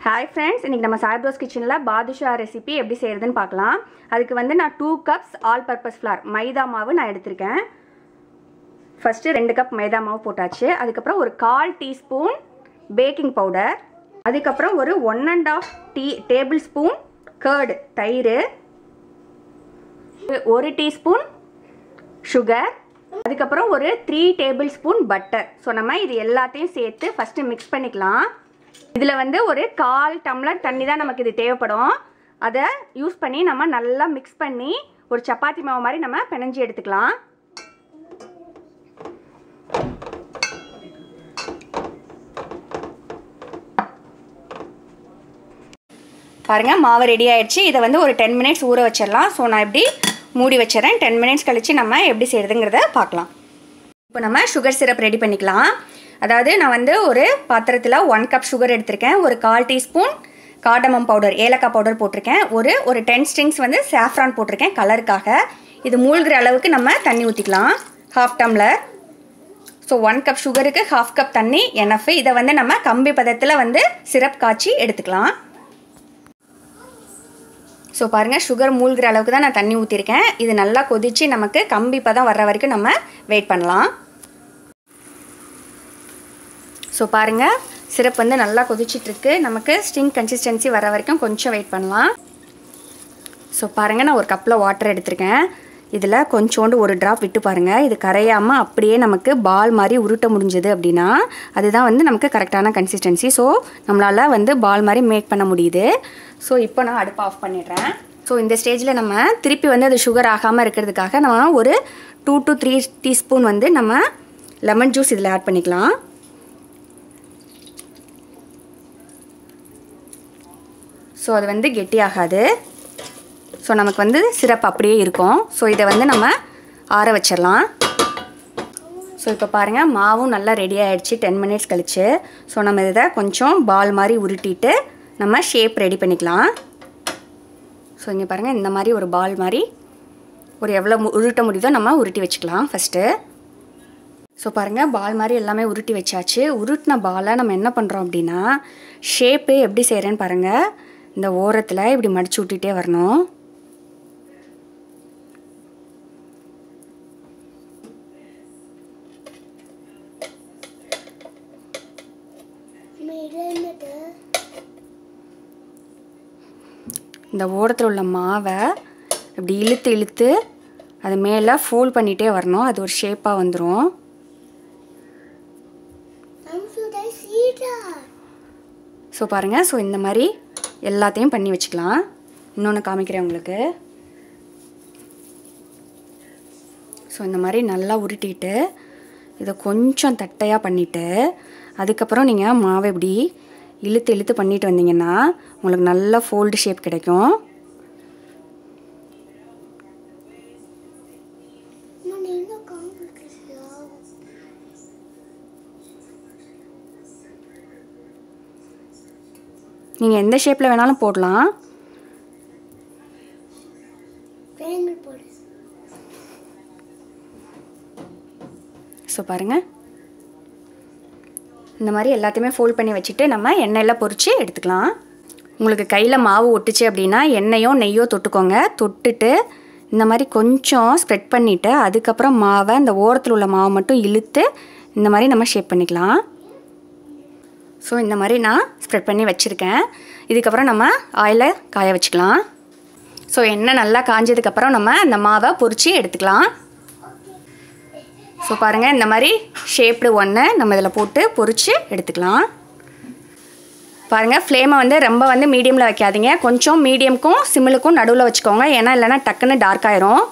Hi friends, இன்னைக்கு நம்ம Saffron's kitchenல Baadhusha recipe எப்படி செய்யறதுன்னு பார்க்கலாம். அதுக்கு வந்து நான் 2 cups all purpose flour மைதா மாவு நான் எடுத்துர்க்கேன். ஃபர்ஸ்ட் 2 கப் மைதா மாவு போட்டாச்சு. அதுக்கு அப்புறம் ஒரு 1/4 டீஸ்பூன் பேக்கிங் பவுடர், அதுக்கு அப்புறம் ஒரு 1.5 டேபிள்ஸ்பூன் curd தயிர், 1 டீஸ்பூன் sugar, அதுக்கு அப்புறம் ஒரு 3 டேபிள்ஸ்பூன் பட்டர். சோ நம்ம இது எல்லாத்தையும் சேர்த்து ஃபர்ஸ்ட் mix பண்ணிக்கலாம். இதுல வந்து ஒரு 1/4 டம்ளர் தண்ணி தான் நமக்கு இது தேவைப்படும். அத யூஸ் பண்ணி நம்ம நல்லா mix பண்ணி ஒரு சப்பாத்தி மாவு மாதிரி நம்ம பிணைஞ்சி எடுத்துக்கலாம். பாருங்க மாவு ரெடி ஆயிடுச்சு. இத வந்து ஒரு 10 minutes ஊற வச்சிரலாம். சோ நான் இப்படி மூடி வச்சறேன். 10 minutes கழிச்சு நம்ம எப்படி செய்யறதுங்கறத பார்க்கலாம். இப்போ நம்ம sugar syrup ரெடி பண்ணிக்கலாம். அதாவது நான் வந்து ஒரு பாத்திரத்துல 1 கப் sugar எடுத்துர்க்கேன். ஒரு 1/4 டீஸ்பூன் cardamom powder ஏலக்காய் பவுடர் போட்டுர்க்கேன். ஒரு 10 strings வந்து saffron போட்டுர்க்கேன் கலருக்காக. இது மூழ்குற அளவுக்கு நம்ம தண்ணி ஊத்திக்கலாம். 1/2 டம்ளர். சோ 1 கப் sugarக்கு 1/2 கப் தண்ணி enough. இத வந்து நம்ம கம்பி பதத்துல வந்து சிரப் காய்ச்சி எடுத்துக்கலாம். சோ பாருங்க sugar மூழ்குற அளவுக்கு தான் நான் தண்ணி ஊத்திர்க்கேன். இது நல்லா கொதிச்சி நமக்கு கம்பி பதம் வர்ற வரைக்கும் நம்ம வெயிட் பண்ணலாம். சோ பாருங்க சிரப் வந்து நல்லா கொதிச்சிட்டு இருக்கு. நமக்கு ஸ்டிங் கன்சிஸ்டன்சி வர வரைக்கும் கொஞ்சம் வெயிட் பண்ணலாம். சோ பாருங்க நான் ஒரு கப்ல வாட்டர் எடுத்துர்க்கேன். இதுல கொஞ்சோண்டு ஒரு டிராப் விட்டு பாருங்க. இது கரையாம அப்படியே நமக்கு பால் மாதிரி உருட்ட முடிஞ்சது அப்படினா அதுதான் வந்து நமக்கு கரெக்ட்டான கன்சிஸ்டன்சி. சோ நம்மளால வந்து பால் மாதிரி மேக் பண்ண முடியுது. சோ இப்போ நான் அடுப்பு ஆஃப் பண்ணிடுறேன். சோ இந்த ஸ்டேஜ்ல நம்ம திருப்பி வந்து அது sugar ஆகாம இருக்கிறதுக்காக நம்ம ஒரு 2 to 3 டீஸ்பூன் வந்து நம்ம லெமன் ஜூஸ் இதுல ஆட் பண்ணிக்கலாம். சோ அது வந்து கெட்டி ஆகாது. சோ நமக்கு வந்து சிரப் அப்படியே இருக்கும். சோ இத வந்து நம்ம ஆற வச்சிரலாம். சோ இப்போ பாருங்க மாவும் நல்லா ரெடி ஆயிடுச்சு 10 minutes கழிச்சு. சோ நம்ம இத கொஞ்சம் பால் மாதிரி உருட்டிட்டு நம்ம ஷேப் ரெடி பண்ணிக்கலாம். சோ இங்க பாருங்க இந்த மாதிரி ஒரு பால் மாதிரி ஒரு எவ்வளவு உருட்ட முடியுதோ நம்ம உருட்டி வச்சுக்கலாம் ஃபர்ஸ்ட். சோ பாருங்க பால் மாதிரி எல்லாமே உருட்டி வச்சாச்சு. உருட்டின பாலை நம்ம என்ன பண்றோம் அப்படினா ஷேப் எப்படி செய்றேன்னு பாருங்க. இந்த ஓரத்துல இப்படி மடிச்சு விட்டுட்டே வரணும். இந்த ஓரத்துல உள்ள மாவை இப்படி இழுத்து இழுத்து அது மேல ஃபோல்ட் பண்ணிட்டே வரணும். அது ஒரு ஷேப்பா வந்துரும். சோ பாருங்க சோ இந்த மாதிரி எல்லாத்தையும் பண்ணி வச்சுக்கலாம். இன்னொன்னு காமிக்கிறேன் உங்களுக்கு. சோ இந்த மாதிரி நல்லா உருட்டிட்டு இத கொஞ்சம் தட்டையா பண்ணிட்டு அதுக்கு அப்புறம் நீங்க மாவை இப்படி இழுத்து இழுத்து பண்ணிட்டு வந்தீங்கன்னா உங்களுக்கு நல்ல ஃபோல்ட் ஷேப் கிடைக்கும். நீங்க எந்த ஷேப்ல வேணாலும் போடலாம். சோ பாருங்க இந்த மாதிரி எல்லாத்தையுமே ஃபோல்ட் பண்ணி வச்சிட்டு நம்ம எண்ணெயில பொரிச்சு எடுத்துக்கலாம். உங்களுக்கு கையில மாவு ஒட்டுச்சு அப்படினா எண்ணெயோ நெய்யோ தொட்டுக்கோங்க. தொட்டுட்டு இந்த மாதிரி கொஞ்சம் ஸ்ப்ரெட் பண்ணிட்டு அதுக்கு அப்புறம் மாவை அந்த ஓரத்துல உள்ள மாவை மட்டும் இழுத்து இந்த மாதிரி நம்ம ஷேப் பண்ணிக்கலாம். சோ இந்த மாதிரி நான் ஸ்ப்ரெட் பண்ணி வச்சிருக்கேன். இதுக்கு அப்புறம் நம்ம ஆயில காய வச்சுக்கலாம். சோ எண்ணெய் நல்லா காஞ்சதுக்கு அப்புறம் நம்ம அந்த மாவை பொரிச்சு எடுத்துக்கலாம். சோ பாருங்க இந்த மாதிரி ஷேப்டு ஒண்ணு நம்ம இதல போட்டு பொரிச்சு எடுத்துக்கலாம். பாருங்க ஃப்ளேமை வந்து ரொம்ப வந்து மீடியம்ல வைக்காதீங்க. கொஞ்சம் மீடியம்க்கும் சிம்லுக்கும் நடுவுல வச்சுக்கோங்க. ஏன்னா இல்லனா டக்குன்னு டார்க் ஆயிரும்.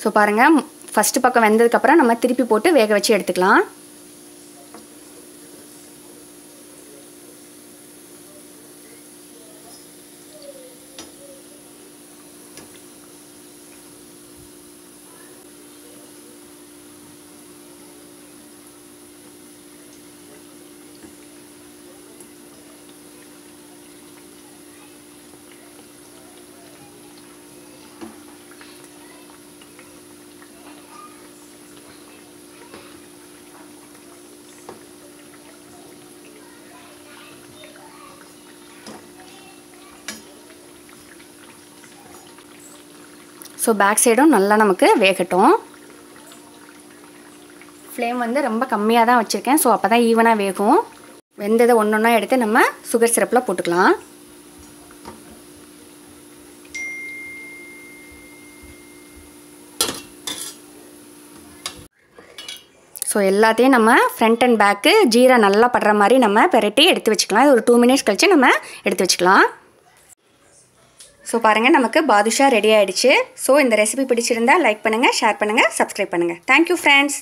சோ பாருங்க ஃபர்ஸ்ட் பக்கம் வெந்ததுக்கு அப்புறம் நம்ம திருப்பி போட்டு வேக வச்சு எடுத்துக்கலாம். ஸோ பேக் சைடும் நல்லா நமக்கு வேகட்டும். ஃப்ளேம் வந்து ரொம்ப கம்மியாக தான் வச்சுருக்கேன். ஸோ அப்போ தான் ஈவனாக வேகும். வெந்ததை ஒன்று ஒன்றா எடுத்து நம்ம சுகர் சிரப்பில் போட்டுக்கலாம். ஸோ எல்லாத்தையும் நம்ம ஃப்ரண்ட் அண்ட் பேக்கு ஜீரா நல்லா படுற மாதிரி நம்ம பெரட்டி எடுத்து வச்சுக்கலாம். இது ஒரு 2 மினிட்ஸ் கழித்து நம்ம எடுத்து வச்சுக்கலாம். ஸோ பாருங்கள், நமக்கு பாதுஷா ரெடி ஆகிடுச்சு. ஸோ இந்த ரெசிபி பிடிச்சிருந்தால் லைக் பண்ணுங்கள், ஷேர் பண்ணுங்கள், சப்ஸ்கிரைப் பண்ணுங்கள். Thank you friends.